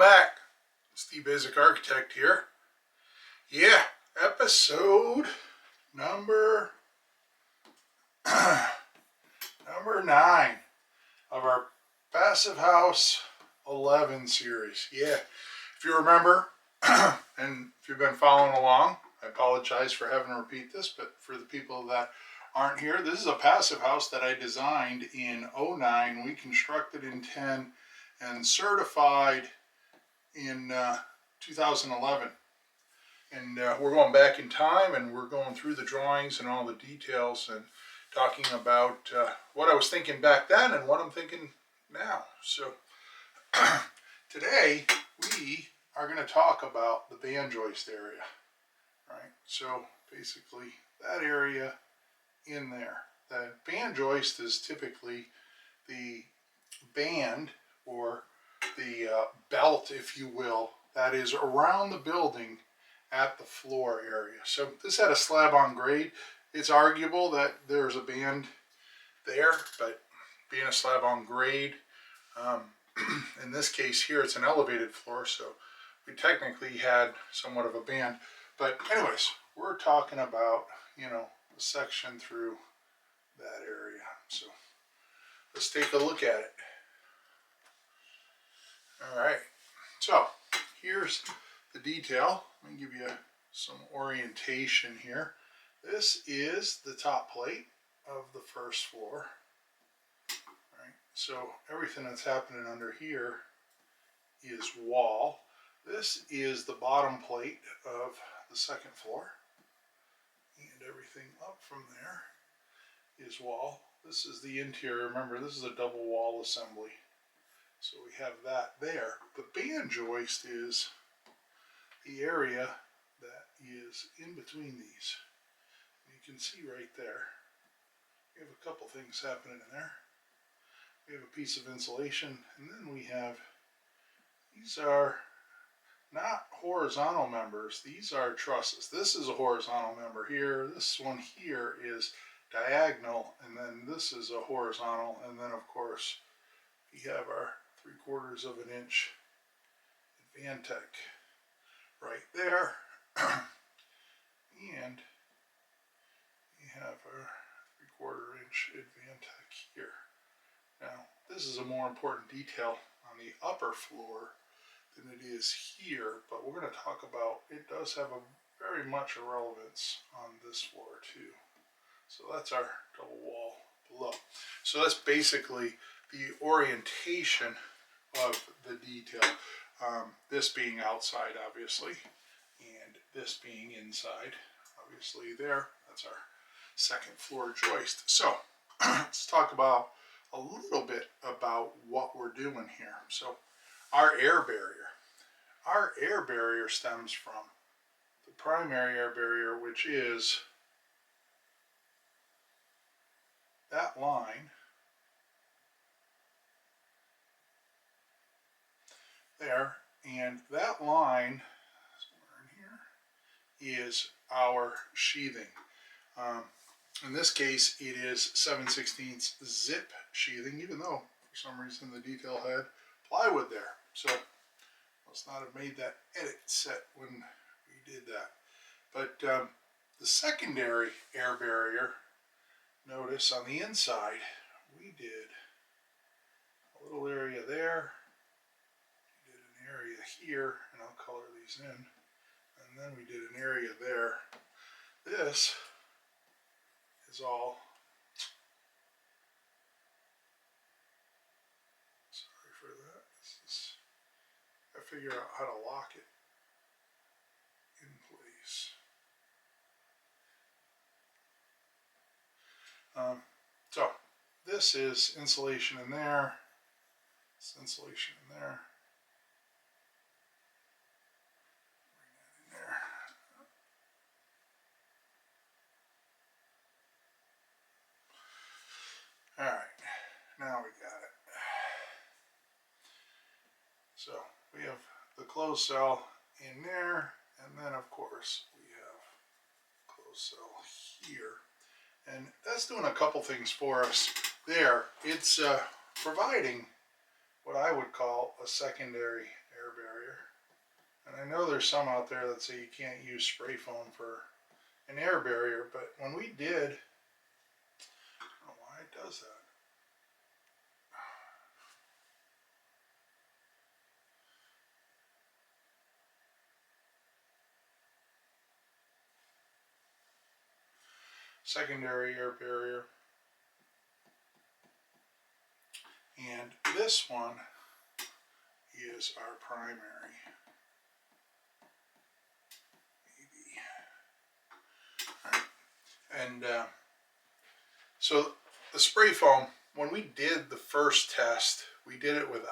back. Steve Basic Architect here. Yeah, episode number 9 of our Passive House 11 series. Yeah, if you remember, and if you've been following along, I apologize for having to repeat this, but for the people that aren't here, this is a passive house that I designed in 09. We constructed in 10 and certified in 2011. And we're going back in time and we're going through the drawings and all the details and talking about what I was thinking back then and what I'm thinking now. So today we are going to talk about the band joist area, right? So basically that area in there. The band joist is typically the band or the belt, if you will, that is around the building at the floor area. So this had a slab on grade. It's arguable that there's a band there, but being a slab on grade, in this case here it's an elevated floor, so we technically had somewhat of a band. But anyways, we're talking about, you know, the section through that area. So let's take a look at it. All right, so here's the detail. Let me give you some orientation here. This is the top plate of the first floor. All right, so everything that's happening under here is wall. This is the bottom plate of the second floor, and everything up from there is wall. This is the interior. Remember, this is a double wall assembly. So we have that there. The band joist is the area that is in between these. You can see right there, we have a couple things happening in there. We have a piece of insulation, and then we have, these are not horizontal members, these are trusses. This is a horizontal member here, this one here is diagonal, and then this is a horizontal, and then of course we have our 3/4 of an inch Advantech right there, and we have our 3/4 inch Advantech here. Now this is a more important detail on the upper floor than it is here, but we're going to talk about, it does have a very much a relevance on this floor too. So that's our double wall below. So that's basically the orientation of the detail. This being outside, obviously, and this being inside, obviously there. That's our second floor joist. So let's talk about a little bit about what we're doing here. So our air barrier. Our air barrier stems from the primary air barrier, which is that line there, and that line somewhere in here is our sheathing. In this case, it is 7/16 zip sheathing, even though for some reason the detail had plywood there. So must not have made that edit set when we did that. But the secondary air barrier, notice on the inside, we did a little area there, we did an area here, and I'll color these in, and then we did an area there. This is all, sorry for that, I figure out how to lock it in place. So this is insulation in there, it's insulation in there, bring that in there. All right, now we got it. So we have the closed cell in there, and then of course we have closed cell here. And that's doing a couple things for us there. It's providing what I would call a secondary air barrier. I know there's some out there that say you can't use spray foam for an air barrier, but when we did, I don't know why it does that. Secondary air barrier. And this one is our primary. Maybe. All right. And so the spray foam, when we did the first test, we did it with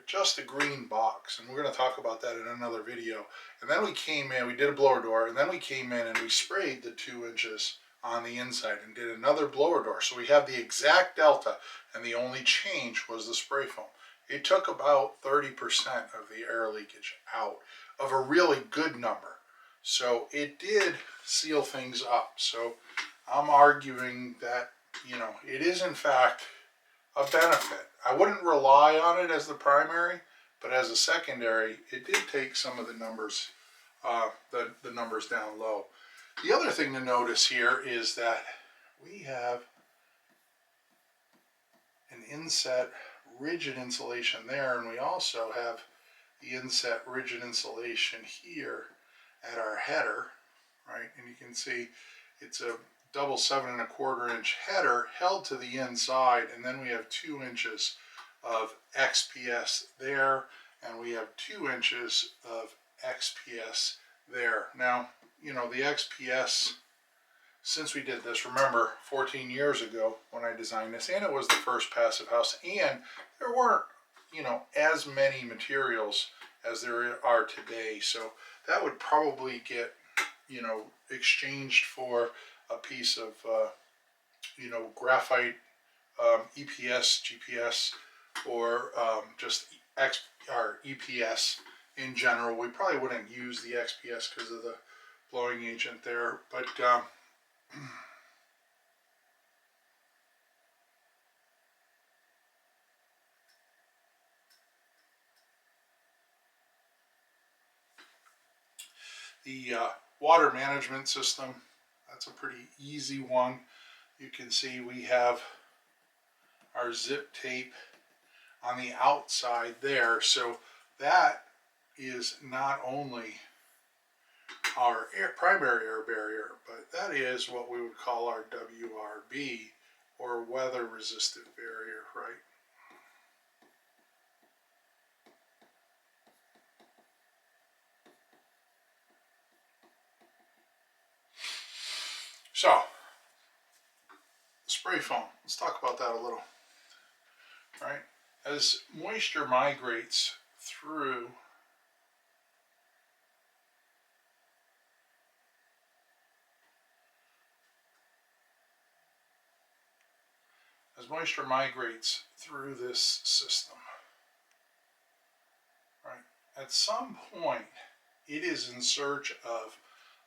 just a green box, and we're going to talk about that in another video. And then we came in, we did a blower door, and then we came in and we sprayed the 2 inches on the inside and did another blower door. So we have the exact delta, and the only change was the spray foam. It took about 30% of the air leakage out of a really good number. So it did seal things up. So I'm arguing that, you know, it is in fact a benefit. I wouldn't rely on it as the primary, but as a secondary, it did take some of the numbers, the numbers down low. The other thing to notice here is that we have an inset rigid insulation there, and we also have the inset rigid insulation here at our header, right? And you can see it's a double 7 1/4 inch header held to the inside, and then we have 2 inches of XPS there, and we have 2 inches of XPS there. Now, you know, the XPS, since we did this, remember 14 years ago when I designed this, and it was the first passive house, and there weren't, you know, as many materials as there are today, so that would probably get, you know, exchanged for a piece of, you know, graphite, EPS, GPS, or just EPS in general. We probably wouldn't use the XPS because of the blowing agent there, but the water management system, that's a pretty easy one. You can see we have our zip tape on the outside there, so that is not only our primary air barrier, but that is what we would call our WRB, or weather resistant barrier, right? So, spray foam, let's talk about that a little, right? As moisture migrates through this system, right, at some point it is in search of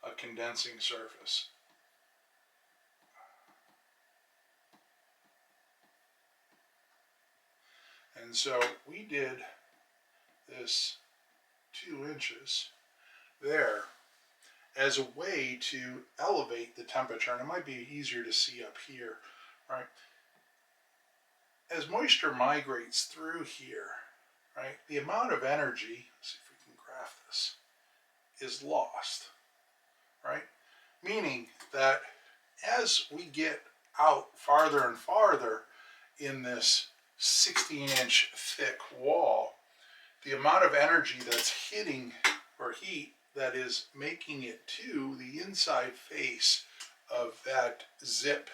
a condensing surface. And so we did this 2 inches there as a way to elevate the temperature, and it might be easier to see up here, right? As moisture migrates through here, right, the amount of energy, let's see if we can graph this, is lost, right? Meaning that as we get out farther and farther in this 16-inch thick wall, the amount of energy that's hitting, or heat, that is making it to the inside face of that zip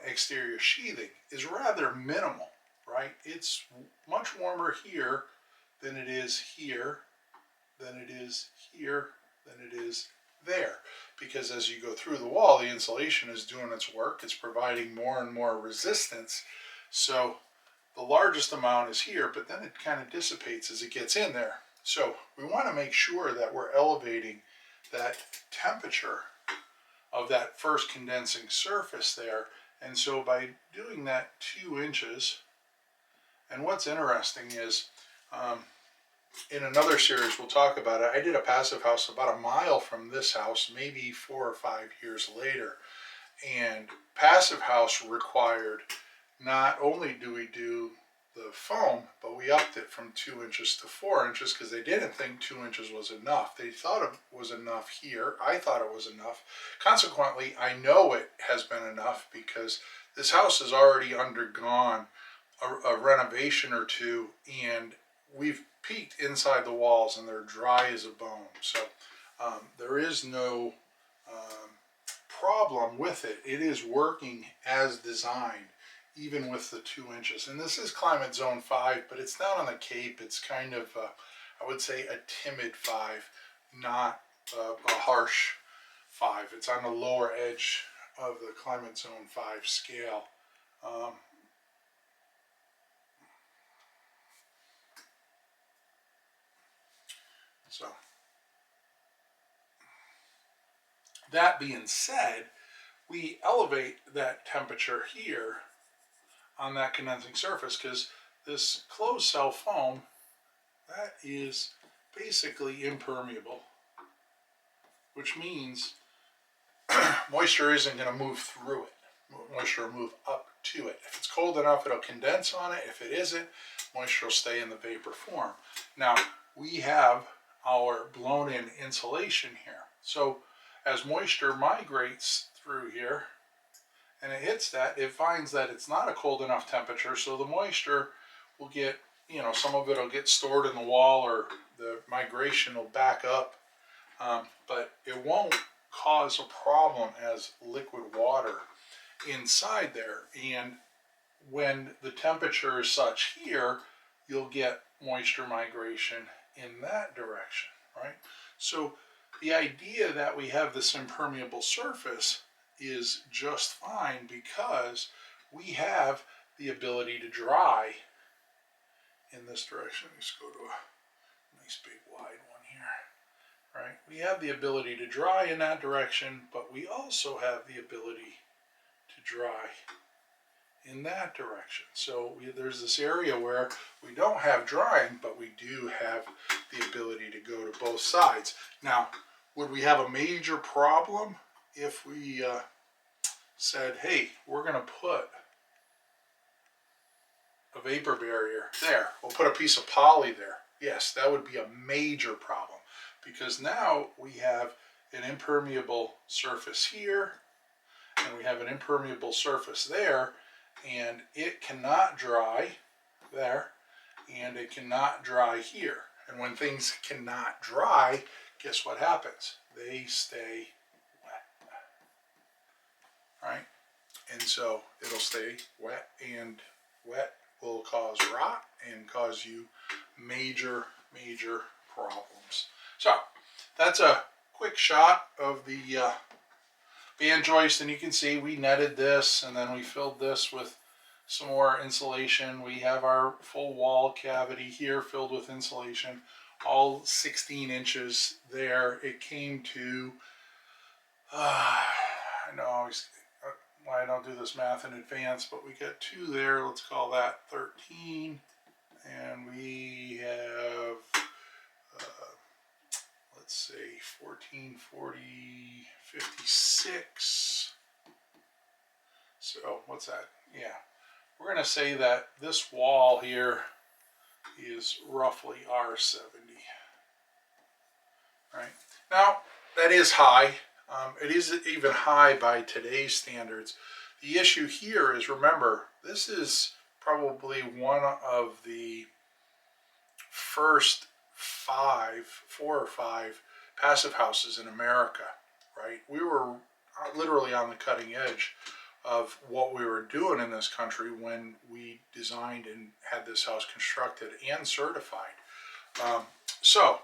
exterior sheathing is rather minimal, right? It's much warmer here than it is here, than it is here, than it is there, because as you go through the wall, the insulation is doing its work. It's providing more and more resistance. So the largest amount is here, but then it kind of dissipates as it gets in there. So we want to make sure that we're elevating that temperature of that first condensing surface there. And so by doing that 2 inches, and what's interesting is in another series, we'll talk about it. I did a passive house about a mile from this house, maybe 4 or 5 years later. And passive house required, not only do we do the foam, but we upped it from 2 inches to 4 inches because they didn't think 2 inches was enough. They thought it was enough here. I thought it was enough. Consequently, I know it has been enough because this house has already undergone a renovation or two, and we've peeked inside the walls and they're dry as a bone. So there is no problem with it. It is working as designed, even with the 2 inches. And this is climate zone 5, but it's down on the Cape. It's kind of, I would say, a timid 5, not a harsh 5. It's on the lower edge of the climate zone 5 scale. So that being said, we elevate that temperature here on that condensing surface because this closed cell foam, that is basically impermeable, which means moisture isn't going to move through it. Moisture will move up to it. If it's cold enough, it'll condense on it. If it isn't, moisture will stay in the vapor form. Now, we have our blown in insulation here. So as moisture migrates through here and it hits that, it finds that it's not a cold enough temperature, so the moisture will get, some of it will get stored in the wall, or the migration will back up, but it won't cause a problem as liquid water inside there. And when the temperature is such here, you'll get moisture migration in that direction, right? So the idea that we have this impermeable surface is just fine because we have the ability to dry in this direction. Let's go to a nice big wide one here, right? We have the ability to dry in that direction, but we also have the ability to dry in that direction. So there's this area where we don't have drying, but we do have the ability to go to both sides. Now, would we have a major problem if we said, hey, we're going to put a vapor barrier there? We'll put a piece of poly there. Yes, that would be a major problem because now we have an impermeable surface here and we have an impermeable surface there, and it cannot dry there and it cannot dry here. And when things cannot dry, guess what happens? They stay wet, right? And so it'll stay wet, and wet will cause rot and cause you major problems. So that's a quick shot of the band joist, and you can see we netted this and then we filled this with some more insulation. We have our full wall cavity here filled with insulation, all 16 inches there. It came to, I know why I don't do this math in advance, but we got 2 there. Let's call that 13. And we have, let's say 14, 40, 56. So what's that? Yeah. We're going to say that this wall here is roughly R70. Right? Now, that is high. It is even high by today's standards. The issue here is, remember, this is probably one of the first 4 or 5 passive houses in America, right? We were literally on the cutting edge of what we were doing in this country when we designed and had this house constructed and certified. So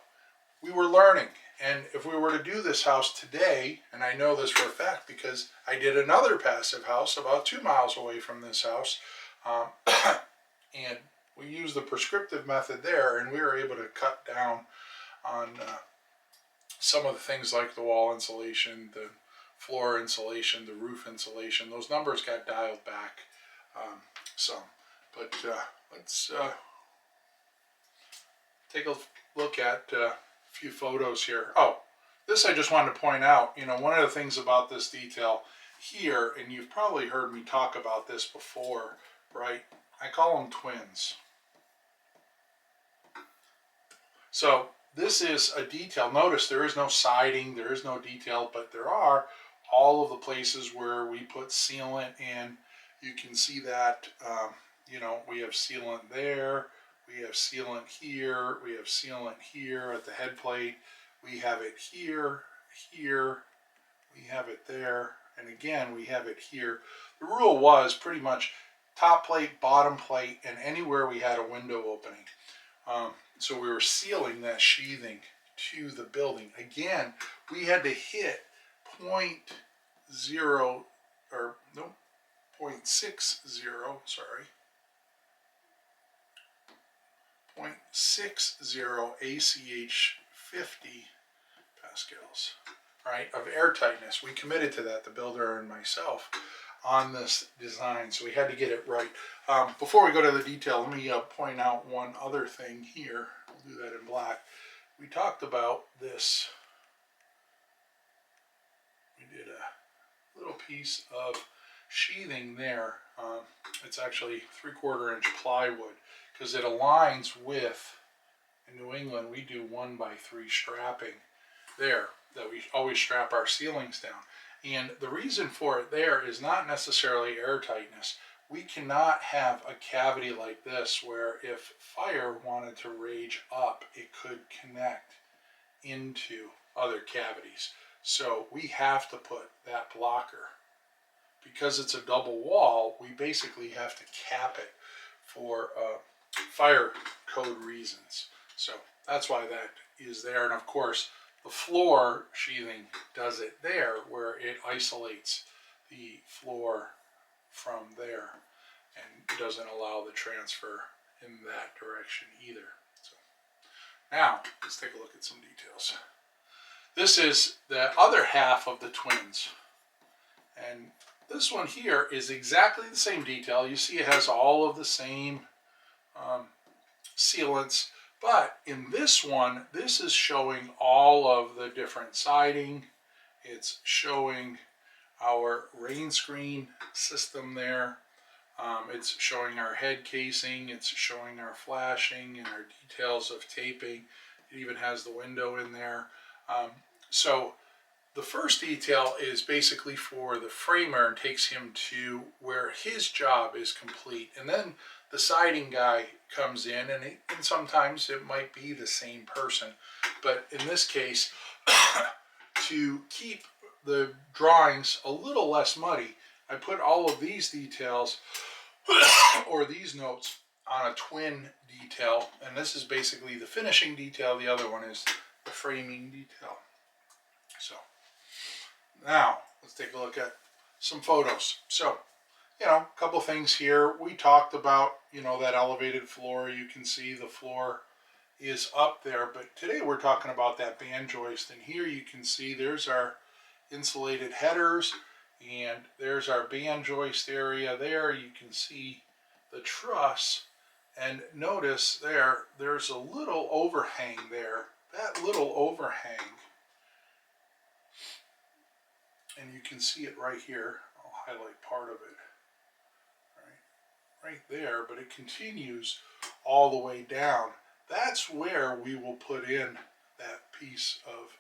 we were learning. And if we were to do this house today, and I know this for a fact because I did another passive house about 2 miles away from this house, and we used the prescriptive method there, and we were able to cut down on some of the things like the wall insulation, the floor insulation, the roof insulation. Those numbers got dialed back some. But let's take a look at a few photos here. Oh, this I just wanted to point out, you know, one of the things about this detail here, and you've probably heard me talk about this before, right? I call them twins. So this is a detail. Notice there is no siding, there is no detail, but there are all of the places where we put sealant in. You can see that, you know, we have sealant there, we have sealant here, we have sealant here at the head plate, we have it here, here, we have it there, and again we have it here. The rule was pretty much top plate, bottom plate, and anywhere we had a window opening. So we were sealing that sheathing to the building. Again, we had to hit 0.0 or no 0.60, sorry, 0.60 ACH 50 pascals, right, of airtightness. We committed to that, the builder and myself, on this design, so we had to get it right. Before we go to the detail, let me point out one other thing here. We'll do that in black. We talked about this. We did a little piece of sheathing there. It's actually 3/4 inch plywood because it aligns with, in New England we do 1x3 strapping there, that we always strap our ceilings down. And the reason for it there is not necessarily airtightness. We cannot have a cavity like this where if fire wanted to rage up, it could connect into other cavities. So we have to put that blocker. Because it's a double wall, we basically have to cap it for fire code reasons. So that's why that is there. And of course, the floor sheathing does it there, where it isolates the floor from there and doesn't allow the transfer in that direction either. So now let's take a look at some details. This is the other half of the twins, and this one here is exactly the same detail. You see it has all of the same sealants. But in this one, this is showing all of the different siding. It's showing our rain screen system there. It's showing our head casing. It's showing our flashing and our details of taping. It even has the window in there. So the first detail is basically for the framer and takes him to where his job is complete. And then the siding guy comes in, and sometimes it might be the same person. But in this case, to keep the drawings a little less muddy, I put all of these details or these notes on a twin detail. And this is basically the finishing detail. The other one is the framing detail. So now let's take a look at some photos. So, you know, a couple things here. We talked about, you know, that elevated floor. You can see the floor is up there, but today we're talking about that band joist. And here you can see there's our insulated headers, and there's our band joist area there. You can see the truss, and notice there's a little overhang there. That little overhang, and you can see it right here. I'll highlight part of it. Right there, but it continues all the way down. That's where we will put in that piece of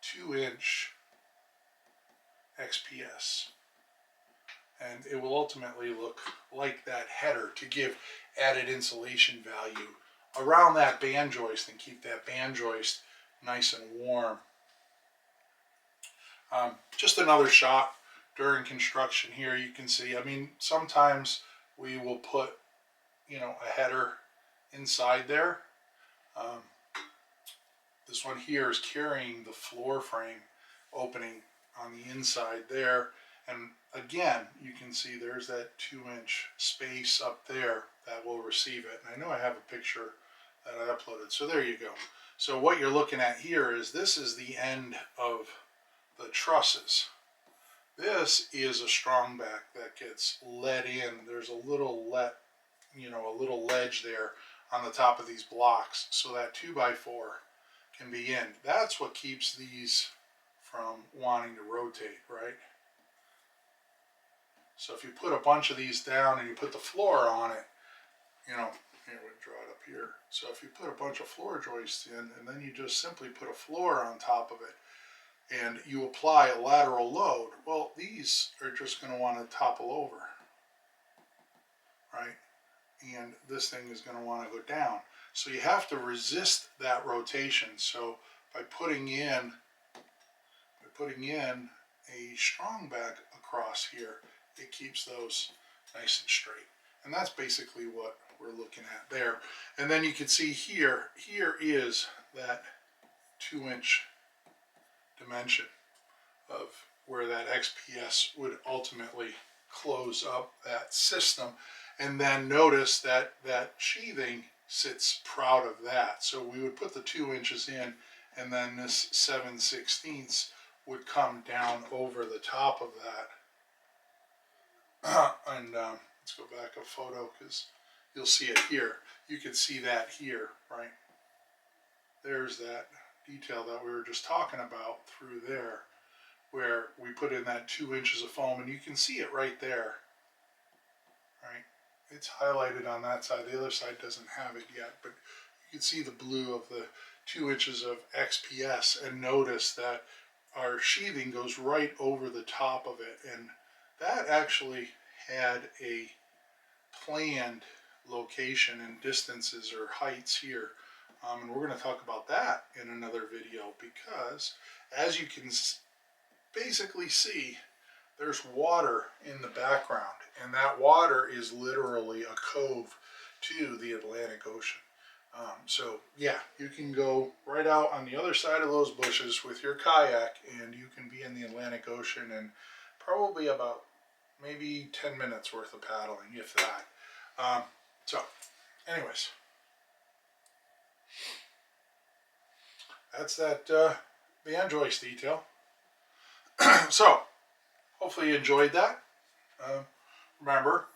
2-inch XPS. And it will ultimately look like that header to give added insulation value around that band joist and keep that band joist nice and warm. Just another shot during construction here. You can see, I mean, sometimes we will put, you know, a header inside there. This one here is carrying the floor frame opening on the inside there. And again, you can see there's that 2-inch space up there that will receive it. And I know I have a picture that I uploaded. So there you go. So what you're looking at here is this is the end of the trusses. This is a strong back that gets let in. There's a little a little ledge there on the top of these blocks so that 2x4 can be in. That's what keeps these from wanting to rotate, right? So if you put a bunch of these down and you put the floor on it, you know, here we'll draw it up here. So if you put a bunch of floor joists in and then you just simply put a floor on top of it and you apply a lateral load, well, these are just going to want to topple over, right? And this thing is going to want to go down. So you have to resist that rotation. So by putting in a strong back across here, it keeps those nice and straight. And that's basically what we're looking at there. And then you can see here is that 2-inch dimension of where that XPS would ultimately close up that system. And then notice that that sheathing sits proud of that. So we would put the 2 inches in, and then this 7/16 would come down over the top of that. And let's go back a photo because you'll see it here. You can see that here, right? There's that detail that we were just talking about through there, where we put in that 2 inches of foam, and you can see it right there, right? It's highlighted on that side. The other side doesn't have it yet, but you can see the blue of the 2 inches of XPS, and notice that our sheathing goes right over the top of it, and that actually had a planned location and distances or heights here. And we're going to talk about that in another video, because as you can basically see, there's water in the background, and that water is literally a cove to the Atlantic Ocean. So yeah, you can go right out on the other side of those bushes with your kayak, and you can be in the Atlantic Ocean in probably about maybe 10 minutes worth of paddling, if that. So anyways, that's that band joist detail. So hopefully you enjoyed that. Remember,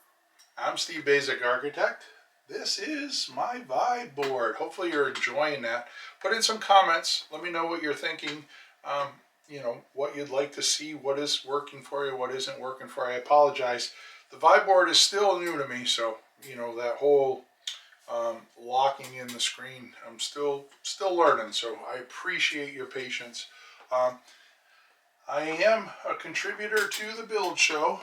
I'm Steve Basic Architect. This is my vibe board. Hopefully you're enjoying that. Put in some comments. Let me know what you're thinking. You know, what you'd like to see, what is working for you, what isn't working for you. I apologize. The vibe board is still new to me, so, you know, that whole locking in the screen, I'm still learning, so I appreciate your patience. I am a contributor to the Build Show,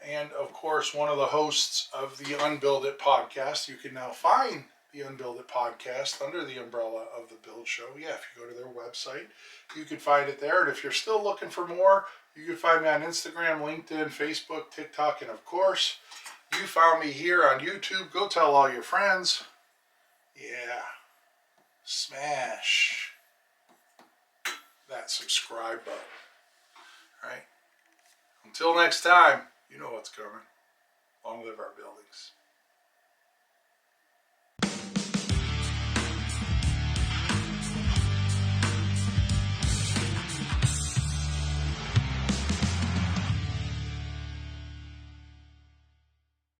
and of course one of the hosts of the Unbuild It podcast. You can now find the Unbuild It podcast under the umbrella of the Build Show. Yeah, if you go to their website, you can find it there. And if you're still looking for more, you can find me on Instagram, LinkedIn, Facebook, TikTok, and of course, you found me here on YouTube. Go tell all your friends. Yeah, smash that subscribe button. All right. Until next time, you know what's coming. Long live our buildings.